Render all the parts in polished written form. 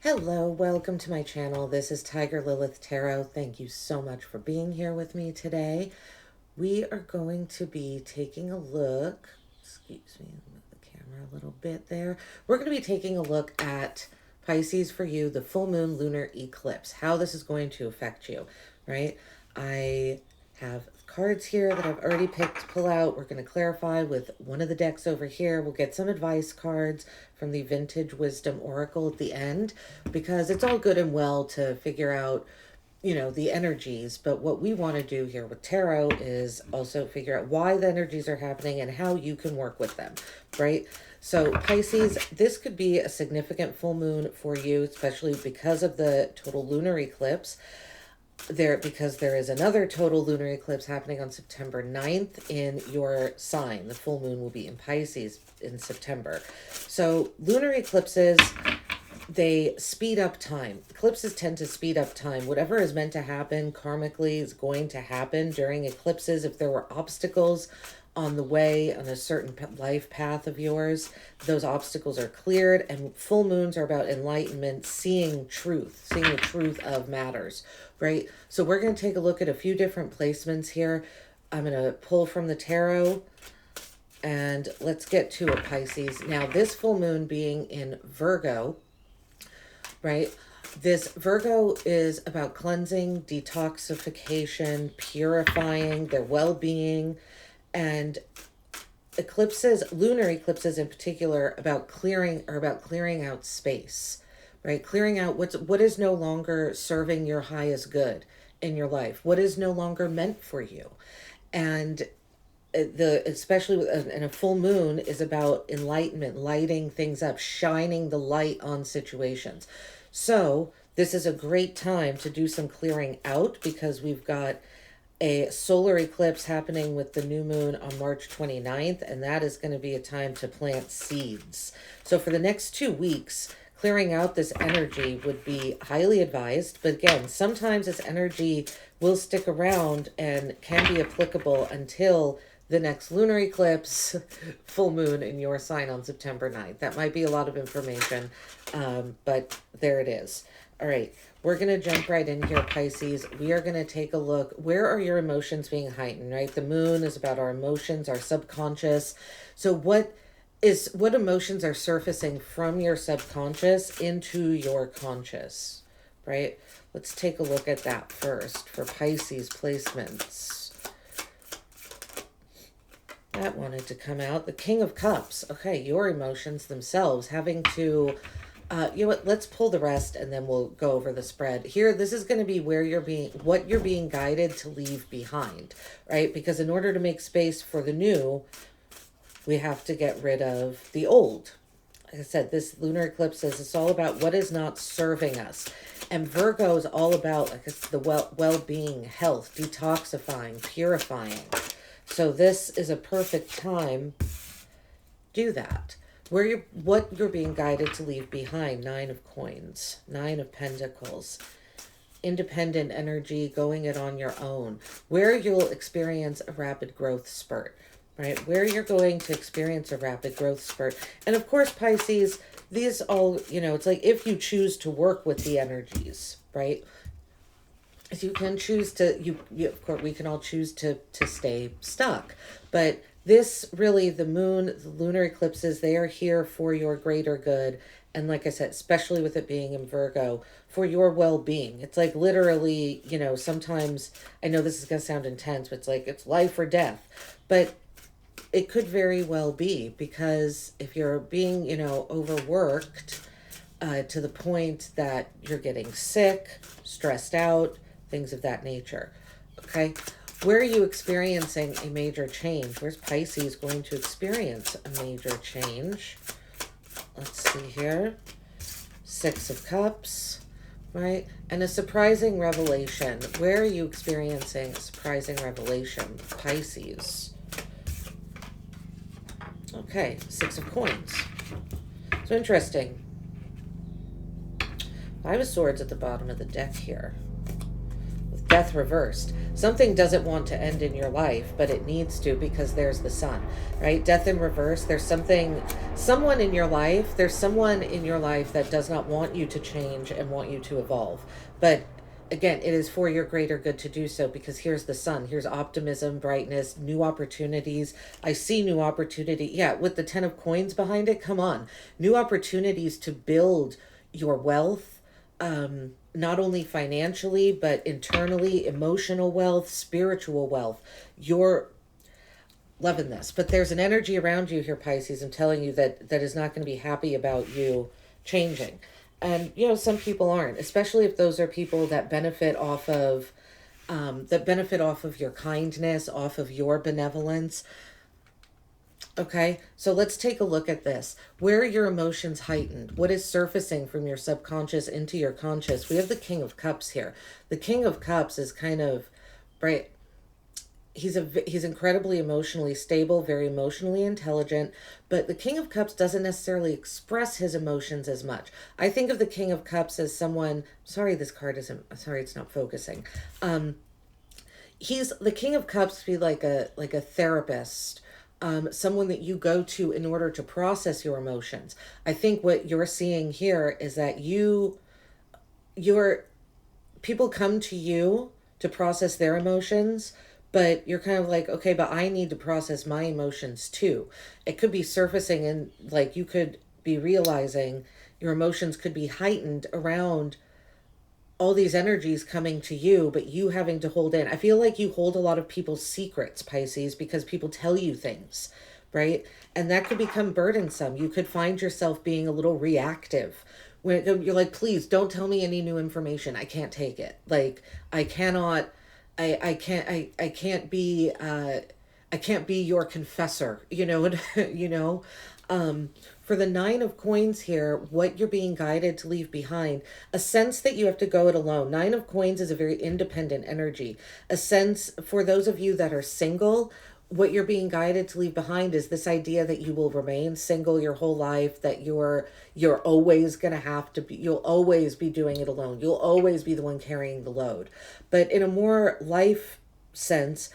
Hello, welcome to my channel. This is Tiger Lilith Tarot. Thank you so much for being here with me today. We are going to be taking a look, excuse me, move the camera a little bit there. We're going to be taking a look at Pisces for you, the full moon lunar eclipse, how this is going to affect you, right? I have cards here that I've already picked to pull out. We're going to clarify with one of the decks over here. We'll get some advice cards from the Vintage Wisdom Oracle at the end, because it's all good and well to figure out, the energies, but what we want to do here with tarot is also figure out why the energies are happening and how you can work with them, right? So Pisces, this could be a significant full moon for you, especially because of the total lunar eclipse. Because there is another total lunar eclipse happening on September 9th in your sign. The full moon will be in Pisces in September. So lunar eclipses, they speed up time. Eclipses tend to speed up time. Whatever is meant to happen karmically is going to happen during eclipses. If there were obstacles on the way, on a certain life path of yours, those obstacles are cleared. And full moons are about enlightenment, seeing the truth of matters, right? So we're going to take a look at a few different placements here. I'm going to pull from the tarot, and let's get to it, Pisces. Now, this full moon being in Virgo, right? This Virgo is about cleansing, detoxification, purifying, their well-being, and eclipses, lunar eclipses in particular, about clearing out space, right? Clearing out what is no longer serving your highest good in your life, what is no longer meant for you. And especially in a full moon is about enlightenment, lighting things up, shining the light on situations. So this is a great time to do some clearing out, because we've got a solar eclipse happening with the new moon on March 29th, and that is going to be a time to plant seeds. So for the next 2 weeks, clearing out this energy would be highly advised. But again, sometimes this energy will stick around and can be applicable until the next lunar eclipse, full moon in your sign on September 9th. That might be a lot of information, but there it is. All right, we're going to jump right in here, Pisces. We are going to take a look. Where are your emotions being heightened, right? The moon is about our emotions, our subconscious. So what emotions are surfacing from your subconscious into your conscious, right? Let's take a look at that first for Pisces placements. That wanted to come out. The King of Cups. Okay, your emotions themselves having to... you know what? Let's pull the rest and then we'll go over the spread. Here, this is going to be where what you're being guided to leave behind, right? Because in order to make space for the new, we have to get rid of the old. Like I said, this lunar eclipse it's all about what is not serving us. And Virgo is all about the well-being, health, detoxifying, purifying. So this is a perfect time to do that. What you're being guided to leave behind. 9 of Coins, 9 of Pentacles, independent energy, going it on your own, where you'll experience a rapid growth spurt, right? Where you're going to experience a rapid growth spurt. And of course, Pisces, these all, it's like if you choose to work with the energies, right? You can choose to, of course, we can all choose to stay stuck. But this really, the moon, the lunar eclipses, they are here for your greater good. And like I said, especially with it being in Virgo, for your well-being. It's like literally, sometimes, I know this is going to sound intense, but it's life or death. But it could very well be, because if you're being, overworked to the point that you're getting sick, stressed out, things of that nature, okay? Where are you experiencing a major change? Where's Pisces going to experience a major change? Let's see here. 6 of Cups, right? And a surprising revelation. Where are you experiencing a surprising revelation? Pisces. Okay, 6 of Coins. So interesting. 5 of Swords at the bottom of the deck here. death reversed. Something doesn't want to end in your life, but it needs to because there's the sun, right? Death in reverse. There's someone in your life that does not want you to change and want you to evolve. But again, it is for your greater good to do so, because here's the sun. Here's optimism, brightness, new opportunities. I see new opportunity. Yeah, with the 10 of coins behind it, come on. New opportunities to build your wealth, not only financially, but internally, emotional wealth, spiritual wealth. You're loving this. But there's an energy around you here, Pisces, I'm telling you, that is not going to be happy about you changing. And, you know, some people aren't, especially if those are people that benefit off of your kindness, off of your benevolence. Okay, so let's take a look at this. Where are your emotions heightened? What is surfacing from your subconscious into your conscious? We have the King of Cups here. The King of Cups is kind of, right, he's incredibly emotionally stable, very emotionally intelligent, but the King of Cups doesn't necessarily express his emotions as much. I think of the King of Cups as someone, sorry, it's not focusing. He's the King of Cups be like a therapist, someone that you go to in order to process your emotions. I think what you're seeing here is that people come to you to process their emotions, but you're kind of like, okay, but I need to process my emotions too. It could be surfacing, and like you could be realizing your emotions could be heightened around all these energies coming to you, but you having to hold in. I feel like you hold a lot of people's secrets, Pisces, because people tell you things, right? And that could become burdensome. You could find yourself being a little reactive when you're like, please don't tell me any new information. I can't take it. Like, I cannot, I can't be, I can't be your confessor, you know, you know. For the 9 of coins here, what you're being guided to leave behind, a sense that you have to go it alone. 9 of coins is a very independent energy. A sense, for those of you that are single, what you're being guided to leave behind is this idea that you will remain single your whole life, that you're always going to have to be, you'll always be doing it alone. You'll always be the one carrying the load. But in a more life sense,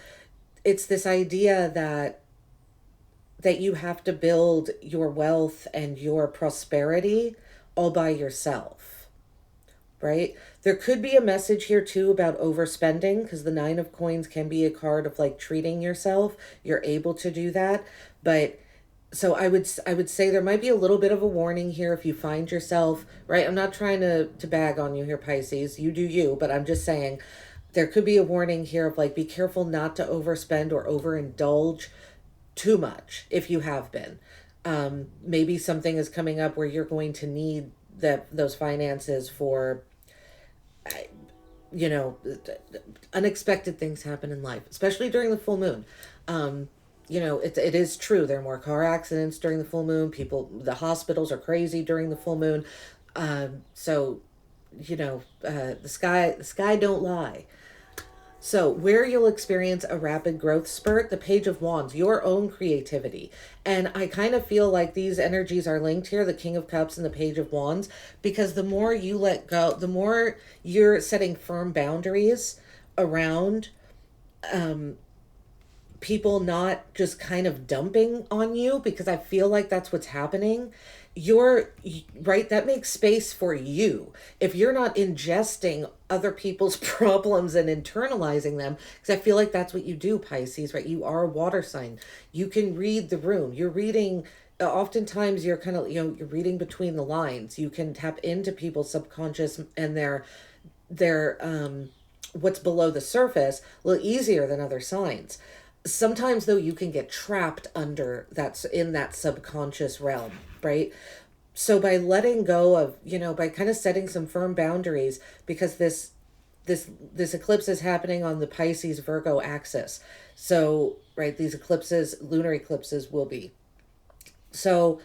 it's this idea that you have to build your wealth and your prosperity all by yourself, right? There could be a message here too about overspending, because the 9 of coins can be a card of like treating yourself. You're able to do that. But so I would say there might be a little bit of a warning here if you find yourself, right? I'm not trying to bag on you here, Pisces. You do you, but I'm just saying there could be a warning here of like, be careful not to overspend or overindulge too much if you have been. Maybe something is coming up where you're going to need those finances for, you know, unexpected things happen in life, especially during the full moon. You know, it is true. There are more car accidents during the full moon. The hospitals are crazy during the full moon. So, you know, the sky don't lie. So where you'll experience a rapid growth spurt, the Page of Wands, your own creativity. And I kind of feel like these energies are linked here, the King of Cups and the Page of Wands, because the more you let go, the more you're setting firm boundaries around people not just kind of dumping on you, because I feel like that's what's happening. You're right. That makes space for you. If you're not ingesting other people's problems and internalizing them, because I feel like that's what you do, Pisces, right? You are a water sign. You can read the room. You're reading, oftentimes you're kind of, you know, you're reading between the lines. You can tap into people's subconscious and their what's below the surface a little easier than other signs. Sometimes though, you can get trapped under that's in that subconscious realm, right? So by letting go of, you know, by kind of setting some firm boundaries, because this eclipse is happening on the Pisces Virgo axis. So, right, these eclipses, lunar eclipses will be. So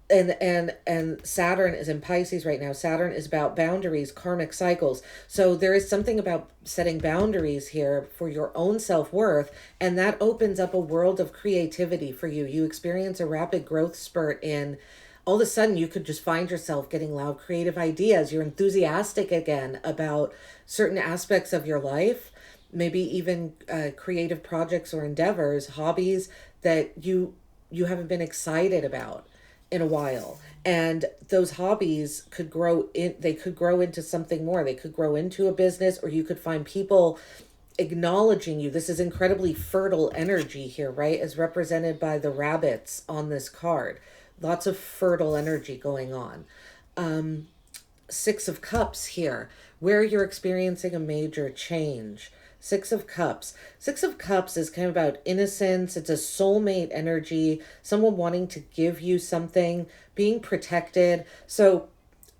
and Saturn is in Pisces right now. Saturn is about boundaries, karmic cycles. So there is something about setting boundaries here for your own self-worth, and that opens up a world of creativity for you. You experience a rapid growth spurt in all of a sudden you could just find yourself getting loud creative ideas. You're enthusiastic again about certain aspects of your life, maybe even creative projects or endeavors, hobbies that you haven't been excited about in a while. And those hobbies could grow in, they could grow into something more. They could grow into a business, or you could find people acknowledging you. This is incredibly fertile energy here, right? As represented by the rabbits on this card. Lots of fertile energy going on. Six of Cups here, where you're experiencing a major change. Six of Cups. Six of Cups is kind of about innocence. It's a soulmate energy, someone wanting to give you something, being protected. So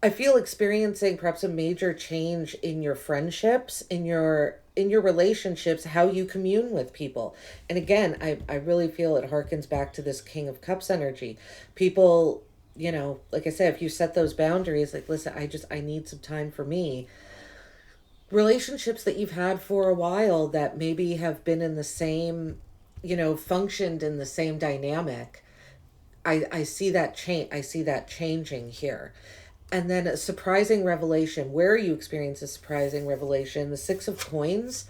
I feel experiencing perhaps a major change in your friendships, in your relationships, how you commune with people. And again, I really feel it harkens back to this King of Cups energy. People, you know, like I said, if you set those boundaries, like, listen, I need some time for me. Relationships that you've had for a while that maybe have been in the same, you know, functioned in the same dynamic. I see that change. I see that changing here. And then a surprising revelation. Where you experience a surprising revelation? The Six of Coins.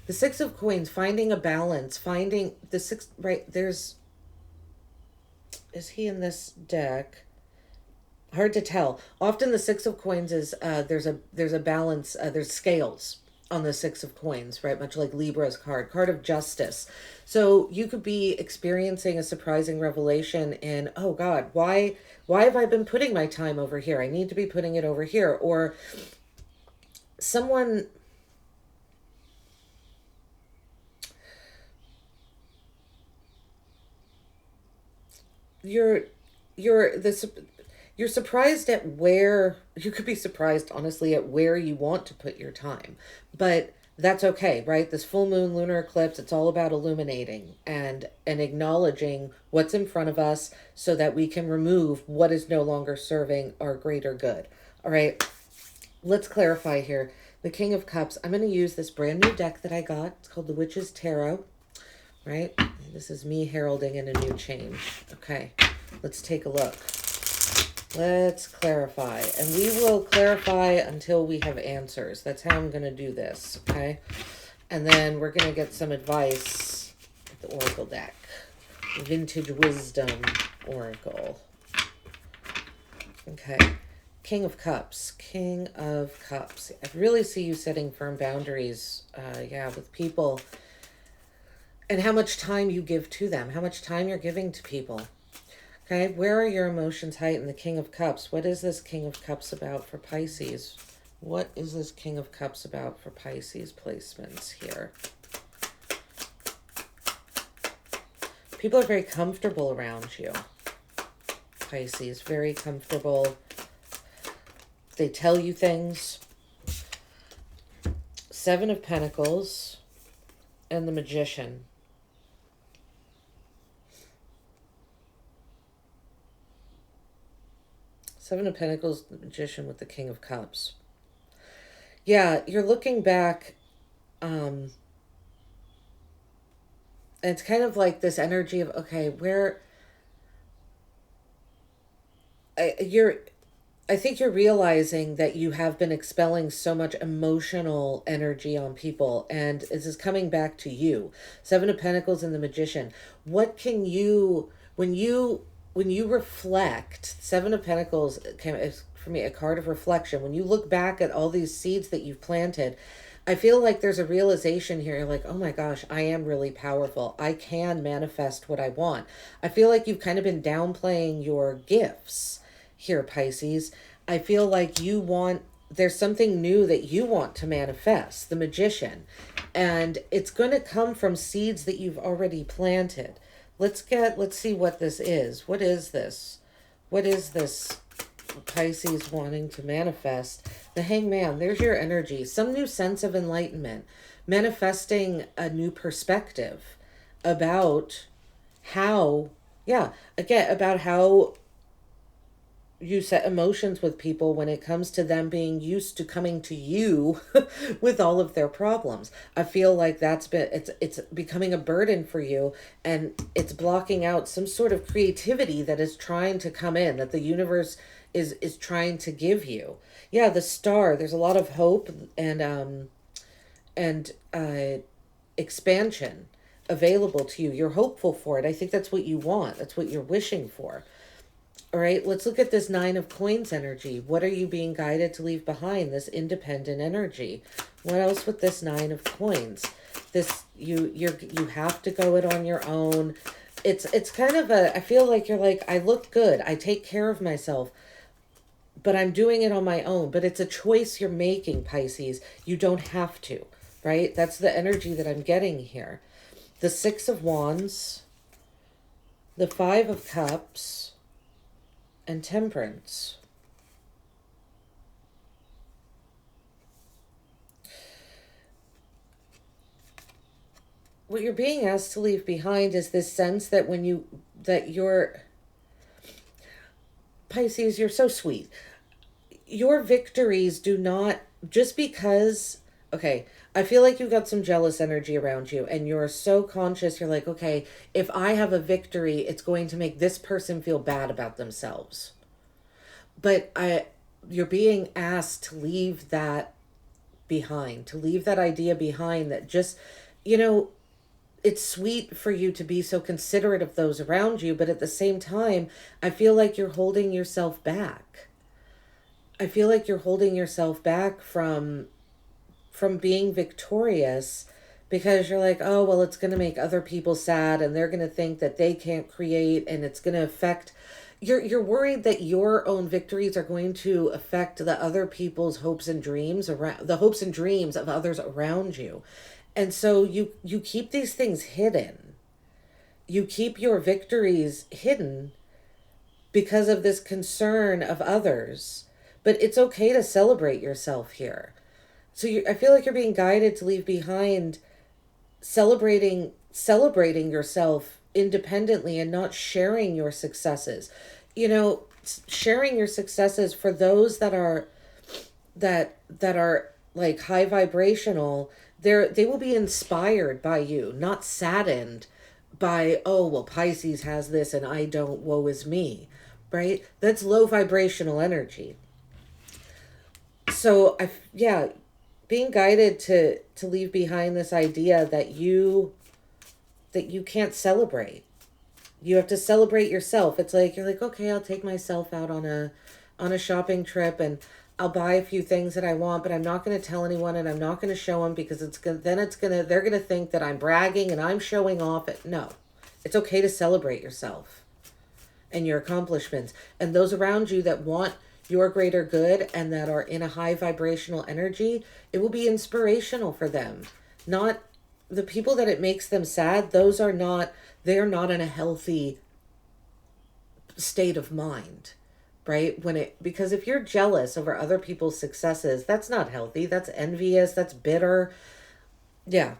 The Six of Coins, finding a balance, finding the six, right, there's, is he in this deck? Hard to tell. Often the Six of Coins is, there's a balance, there's scales on the Six of Coins, right? Much like Libra's card of justice. So you could be experiencing a surprising revelation in, oh God, why have I been putting my time over here? I need to be putting it over here. Or someone, you're this, you're surprised at where, you could be surprised honestly at where you want to put your time, but that's okay, right? This full moon lunar eclipse, it's all about illuminating and acknowledging what's in front of us so that we can remove what is no longer serving our greater good. All right, let's clarify here. The King of Cups, I'm going to use this brand new deck that I got. It's called the Witch's Tarot, right? This is me heralding in a new change. Okay, let's take a look. Let's clarify, and we will clarify until we have answers. That's how I'm going to do this, okay? And then we're going to get some advice with the Oracle deck. Vintage Wisdom Oracle. Okay. King of Cups. King of Cups. I really see you setting firm boundaries, with people, and how much time you give to them, how much time you're giving to people. Okay, where are your emotions heightened? The King of Cups. What is this King of Cups about for Pisces? What is this King of Cups about for Pisces placements here? People are very comfortable around you. Pisces, very comfortable. They tell you things. Seven of Pentacles and the Magician. Seven of Pentacles, the Magician with the King of Cups. Yeah, you're looking back, and it's kind of like this energy of, okay, where I think you're realizing that you have been expelling so much emotional energy on people, and this is coming back to you. Seven of Pentacles and the Magician. What can you, when you reflect, Seven of Pentacles is for me a card of reflection. When you look back at all these seeds that you've planted, I feel like there's a realization here. You're like, oh my gosh, I am really powerful. I can manifest what I want. I feel like you've kind of been downplaying your gifts here, Pisces. I feel like there's something new that you want to manifest, the Magician. And it's going to come from seeds that you've already planted. Let's see what this is. What is this? What is this Pisces wanting to manifest? The Hangman, there's your energy. Some new sense of enlightenment. Manifesting a new perspective about how you set emotions with people when it comes to them being used to coming to you with all of their problems. I feel like it's becoming a burden for you, and it's blocking out some sort of creativity that is trying to come in, that the universe is trying to give you. Yeah, the star, there's a lot of hope and expansion available to you. You're hopeful for it. I think that's what you want. That's what you're wishing for. All right, let's look at this Nine of Coins energy. What are you being guided to leave behind? This independent energy. What else with this Nine of Coins? This you have to go it on your own. It's kind of a, I feel like you're like, I look good. I take care of myself, but I'm doing it on my own. But it's a choice you're making, Pisces. You don't have to, right? That's the energy that I'm getting here. The Six of Wands, the Five of Cups, and Temperance. What you're being asked to leave behind is this sense that you're Pisces, you're so sweet. Your victories do not, just because, okay, I feel like you got some jealous energy around you and you're so conscious. You're like, okay, if I have a victory, it's going to make this person feel bad about themselves. But you're being asked to leave that behind, to leave that idea behind, that just, you know, it's sweet for you to be so considerate of those around you, but at the same time, I feel like you're holding yourself back. I feel like you're holding yourself back from being victorious, because you're like, oh, well, it's going to make other people sad and they're going to think that they can't create, and it's going to affect, you're worried that your own victories are going to affect the other people's hopes and dreams, around the hopes and dreams of others around you. And so you keep these things hidden. You keep your victories hidden because of this concern of others. But it's okay to celebrate yourself here. So I feel like you're being guided to leave behind celebrating yourself independently and not sharing your successes. You know, sharing your successes for those that are like high vibrational, they will be inspired by you, not saddened by, oh, well, Pisces has this and I don't, woe is me, right? That's low vibrational energy. So yeah, being guided to leave behind this idea that you can't celebrate. You have to celebrate yourself. It's like, you're like, okay, I'll take myself out on a shopping trip and I'll buy a few things that I want, but I'm not going to tell anyone and I'm not going to show them, because they're going to think that I'm bragging and I'm showing off. No, it's okay to celebrate yourself and your accomplishments, and those around you that want your greater good and that are in a high vibrational energy. It will be inspirational for them. Not the people that it makes them sad. They're not in a healthy state of mind, right? Because if you're jealous over other people's successes, that's not healthy. That's envious. That's bitter. Yeah,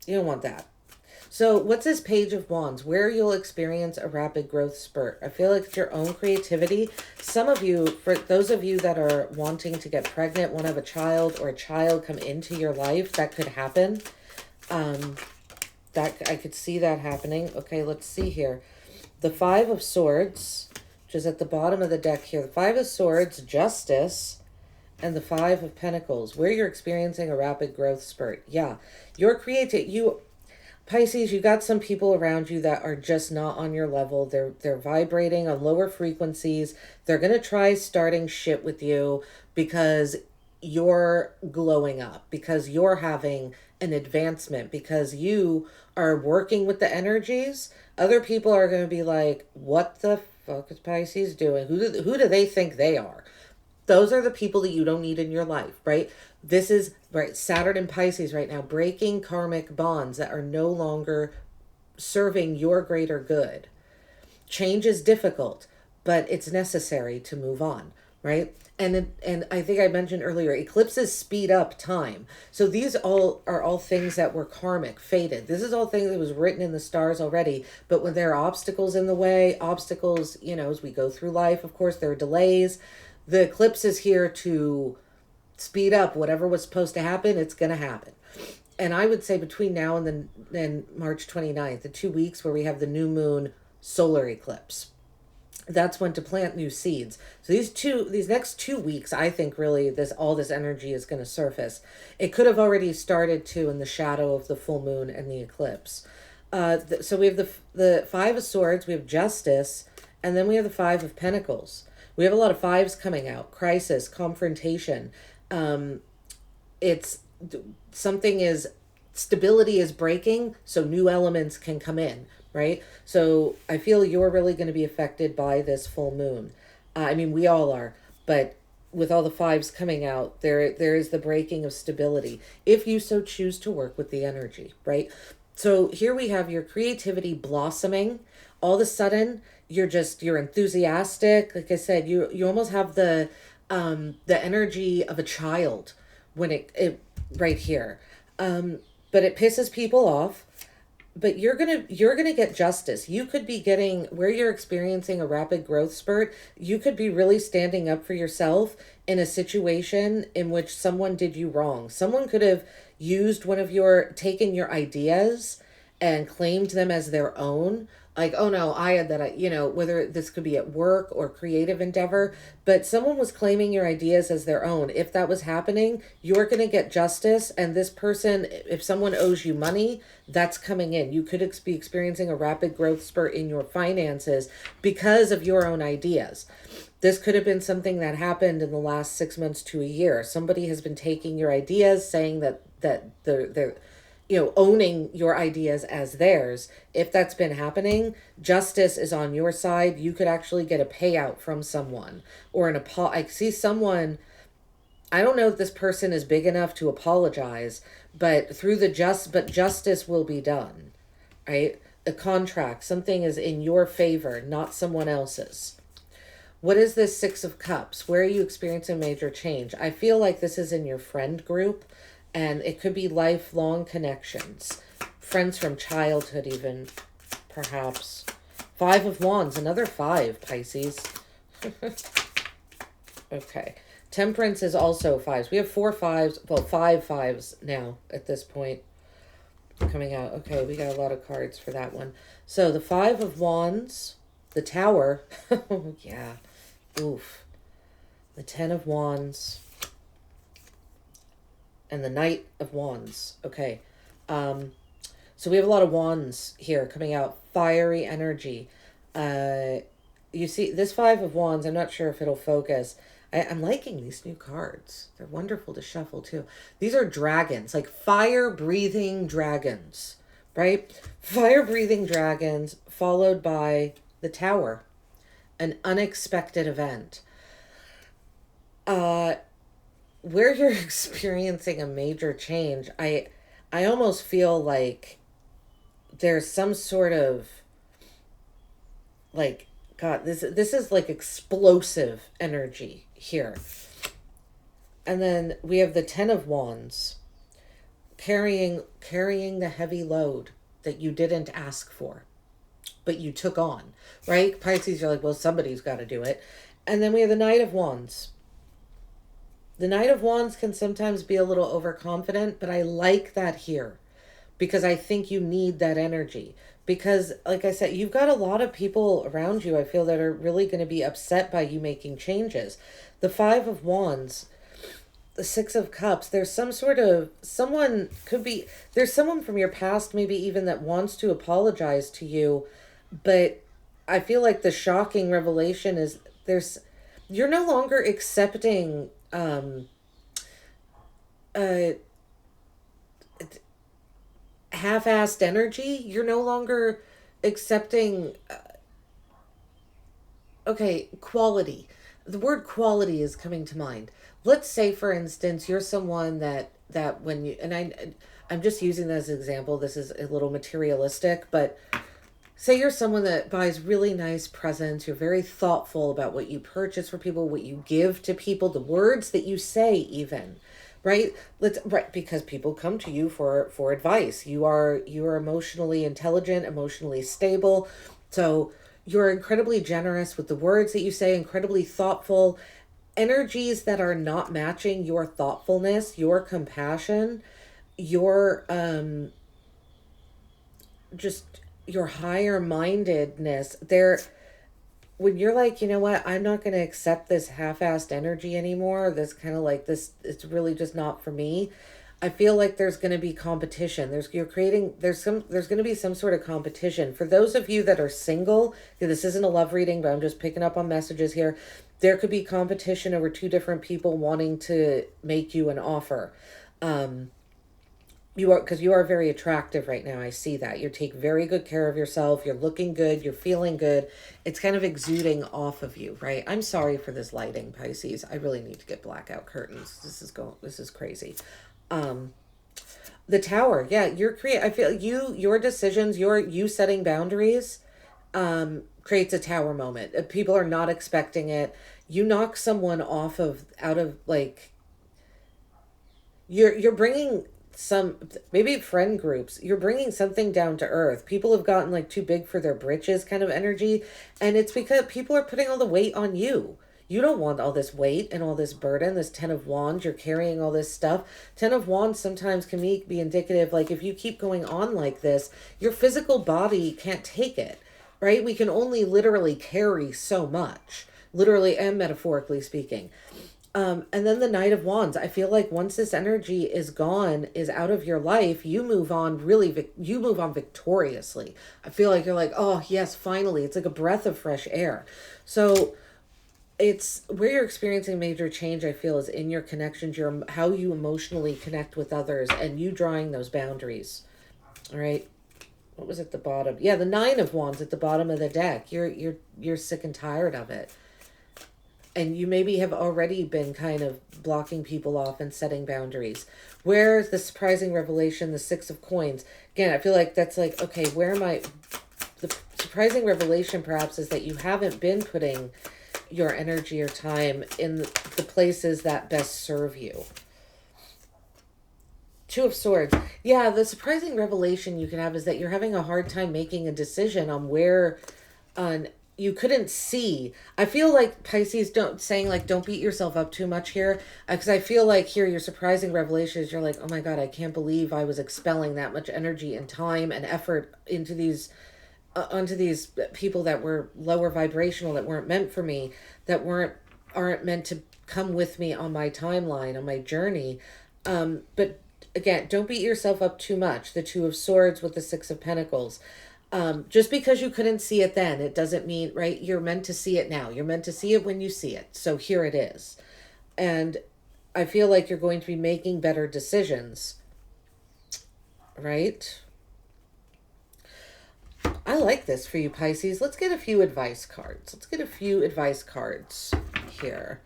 you don't want that. So what's this Page of Wands? Where you'll experience a rapid growth spurt. I feel like it's your own creativity. Some of you, for those of you that are wanting to get pregnant, want to have a child, or a child come into your life, that could happen. That I could see that happening. Okay, let's see here. The Five of Swords, which is at the bottom of the deck here. The Five of Swords, Justice, and the Five of Pentacles, where you're experiencing a rapid growth spurt. Yeah, Pisces, you got some people around you that are just not on your level. They're vibrating on lower frequencies. They're going to try starting shit with you because you're glowing up, because you're having an advancement, because you are working with the energies. Other people are going to be like, what the fuck is Pisces doing? Who do they think they are? Those are the people that you don't need in your life, right? This is, right, Saturn and Pisces right now, breaking karmic bonds that are no longer serving your greater good. Change is difficult, but it's necessary to move on, right? And I think I mentioned earlier, eclipses speed up time. So these are all things that were karmic, fated. This is all things that was written in the stars already. But when there are obstacles in the way, obstacles, as we go through life, of course, there are delays. The eclipse is here to speed up whatever was supposed to happen. It's going to happen. And I would say between now and March 29th, the 2 weeks where we have the new moon solar eclipse, that's when to plant new seeds. So these next 2 weeks, I think really all this energy is going to surface. It could have already started to in the shadow of the full moon and the eclipse. So we have the Five of Swords, we have Justice, and then we have the Five of Pentacles. We have a lot of fives coming out: crisis, confrontation. It's stability is breaking, so new elements can come in. Right? So I feel you're really going to be affected by this full moon. I mean, we all are, but with all the fives coming out, there is the breaking of stability, if you so choose to work with the energy, right? So here we have your creativity blossoming. All of a sudden, you're enthusiastic. Like I said, you almost have the energy of a child when it right here. But it pisses people off. But you're gonna get justice. You could be getting, where you're experiencing a rapid growth spurt, you could be really standing up for yourself in a situation in which someone did you wrong. Someone could have used taken your ideas and claimed them as their own. Like, oh no, I had that, whether this could be at work or creative endeavor, but someone was claiming your ideas as their own. If that was happening, you're going to get justice. And this person, if someone owes you money, that's coming in. You could be experiencing a rapid growth spurt in your finances because of your own ideas. This could have been something that happened in the last 6 months to a year. Somebody has been taking your ideas, saying that they're owning your ideas as theirs. If that's been happening, justice is on your side. You could actually get a payout from someone or I see someone, I don't know if this person is big enough to apologize, but justice will be done, right? A contract, something is in your favor, not someone else's. What is this Six of Cups? Where are you experiencing major change? I feel like this is in your friend group. And it could be lifelong connections. Friends from childhood even, perhaps. Five of Wands, another five, Pisces. Okay. Temperance is also fives. We have 4 fives, well, 5 fives now at this point coming out. Okay, we got a lot of cards for that one. So the Five of Wands, the Tower. Yeah. Oof. The 10 of Wands. And the Knight of Wands. Okay. So we have a lot of wands here coming out. Fiery energy. You see, this Five of Wands, I'm not sure if it'll focus. I'm liking these new cards. They're wonderful to shuffle, too. These are dragons, like fire-breathing dragons, right? Fire-breathing dragons followed by the Tower. An unexpected event. Where you're experiencing a major change, I almost feel like there's some sort of, like, God, this is like explosive energy here. And then we have the 10 of Wands, carrying the heavy load that you didn't ask for, but you took on, right? Pisces, you're like, well, somebody's got to do it. And then we have the Knight of Wands. The Knight of Wands can sometimes be a little overconfident, but I like that here because I think you need that energy. Because, like I said, you've got a lot of people around you, I feel, that are really going to be upset by you making changes. The Five of Wands, the Six of Cups, there's someone from your past, maybe even, that wants to apologize to you, but I feel like the shocking revelation is you're no longer accepting half-assed energy. You're no longer accepting quality. The word quality is coming to mind. Let's say, for instance, you're someone that when you, and I'm just using this as an example, this is a little materialistic, but say you're someone that buys really nice presents. You're very thoughtful about what you purchase for people, what you give to people, the words that you say even. Right? Right, because people come to you for advice. You are emotionally intelligent, emotionally stable. So you're incredibly generous with the words that you say, incredibly thoughtful. Energies that are not matching your thoughtfulness, your compassion, your just your higher mindedness, they're when you're like, you know what, I'm not going to accept this half-assed energy anymore, this kind of like this, it's really just not for me. I feel like there's going to be competition. There's going to be some sort of competition. For those of you that are single, this isn't a love reading, but I'm just picking up on messages here. There could be competition over two different people wanting to make you an offer. You are, because you are very attractive right now. I see that. You take very good care of yourself. You're looking good. You're feeling good. It's kind of exuding off of you, right? I'm sorry for this lighting, Pisces. I really need to get blackout curtains. This is crazy. Um, the Tower. Yeah, I feel your decisions, you setting boundaries, creates a tower moment. People are not expecting it. You knock someone out of like, you're bringing some, maybe friend groups, you're bringing something down to earth. People have gotten like too big for their britches kind of energy, and it's because people are putting all the weight on you. You don't want all this weight and all this burden, this 10 of wands. You're carrying all this stuff. 10 of wands sometimes can be indicative, like if you keep going on like this, your physical body can't take it, right? We can only literally carry so much, literally and metaphorically speaking. And then the Knight of Wands. I feel like once this energy is gone, is out of your life, you move on you move on victoriously. I feel like you're like, oh yes, finally. It's like a breath of fresh air. So it's where you're experiencing major change, I feel, is in your connections, how you emotionally connect with others, and you drawing those boundaries. All right. What was at the bottom? Yeah, the Nine of Wands at the bottom of the deck. You're sick and tired of it. And you maybe have already been kind of blocking people off and setting boundaries. Where's the surprising revelation, the Six of Coins? Again, I feel like that's like, okay, where am I? The surprising revelation perhaps is that you haven't been putting your energy or time in the places that best serve you. Two of Swords. Yeah, the surprising revelation you can have is that you're having a hard time making a decision on where on you couldn't see. I feel like Pisces don't beat yourself up too much here, because I feel like here your surprising revelation is you're like, oh my god, I can't believe I was expelling that much energy and time and effort into these onto these people that were lower vibrational, that weren't meant for me, that aren't meant to come with me on my timeline, on my journey. But again, don't beat yourself up too much. The Two of Swords with the Six of Pentacles. Just because you couldn't see it then, it doesn't mean, right? You're meant to see it now. You're meant to see it when you see it. So here it is. And I feel like you're going to be making better decisions, right? I like this for you, Pisces. Let's get a few advice cards. Here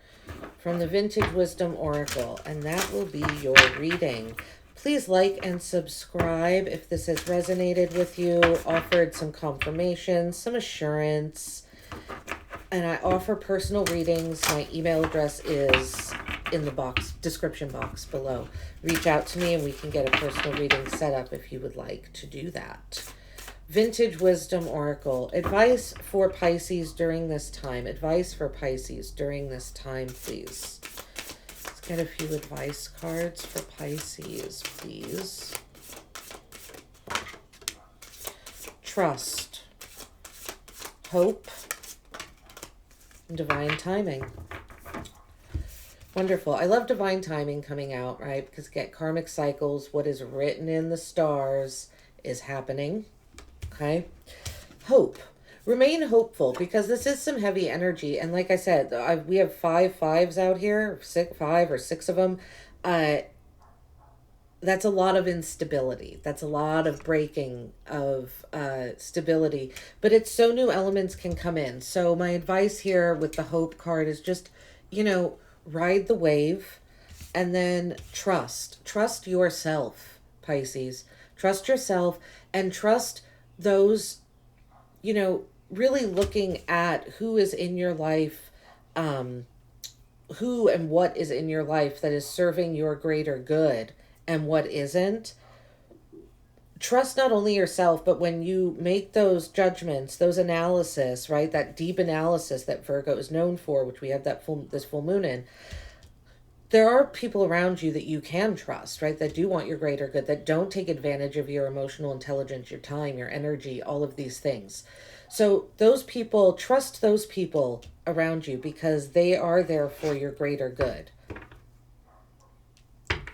from the Vintage Wisdom Oracle, and that will be your reading. Please like and subscribe if this has resonated with you, offered some confirmation, some assurance. And I offer personal readings. My email address is in the description box below. Reach out to me and we can get a personal reading set up if you would like to do that. Vintage Wisdom Oracle. Advice for Pisces during this time. Advice for Pisces during this time, please. Get a few advice cards for Pisces, please. Trust, hope, and divine timing. Wonderful. I love divine timing coming out, right? Because get karmic cycles, what is written in the stars is happening. Okay. Hope. Remain hopeful, because this is some heavy energy. And like I said, we have 5 fives out here, 5 or 6 of them. That's a lot of instability. That's a lot of breaking of stability. But it's so new elements can come in. So my advice here with the hope card is just, ride the wave, and then trust. Trust yourself, Pisces. Trust yourself, and trust those you know, really looking at who is in your life, who and what is in your life that is serving your greater good and what isn't. Trust not only yourself, but when you make those judgments, those analysis, right? That deep analysis that Virgo is known for, which we have this full moon in. There are people around you that you can trust, right? That do want your greater good, that don't take advantage of your emotional intelligence, your time, your energy, all of these things. So those people, trust those people around you because they are there for your greater good.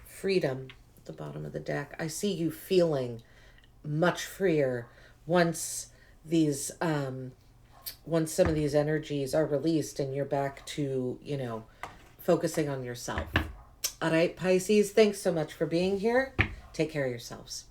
Freedom at the bottom of the deck. I see you feeling much freer once these once some of these energies are released and you're back to, you know, focusing on yourself. All right, Pisces, thanks so much for being here. Take care of yourselves.